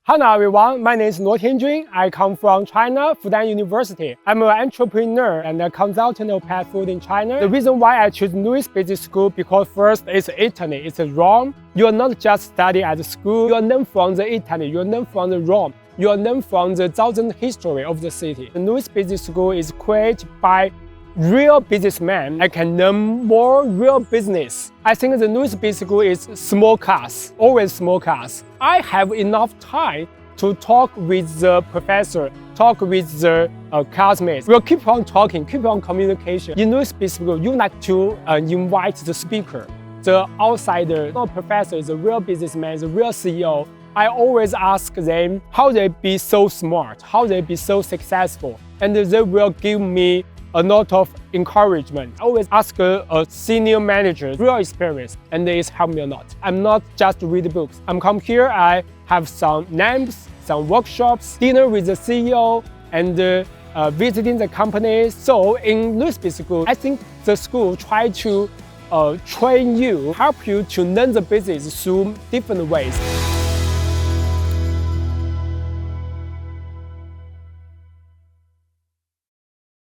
Hello everyone, my name is Luo Tianjun. I come from China, Fudan University. I'm an entrepreneur and a consultant of pet food in China. The reason why I choose Louis Business School because first, it's Italy, it's Rome. You are not just studying at school, you are known from the Italy, you are known from the Rome. You are known from the thousand history of the city. The Louis Business School is created by real businessmen. I can learn more real business. I think the Louis Business School is small class, always small class. I have enough time to talk with the professor, talk with the classmates. We'll keep on talking, keep on communication. In Louis Business School, you like to invite the speaker, the outsider, the professor, the real businessman, the real CEO. I always ask them how they be so smart, how they be so successful, and they will give me a lot of encouragement. I always ask a senior manager, real experience, and it's helped me a lot. I'm not just read books. I'm come here, I have some names, some workshops, dinner with the CEO, and visiting the company. So in Louis Business School, I think the school try to train you, help you to learn the business through different ways.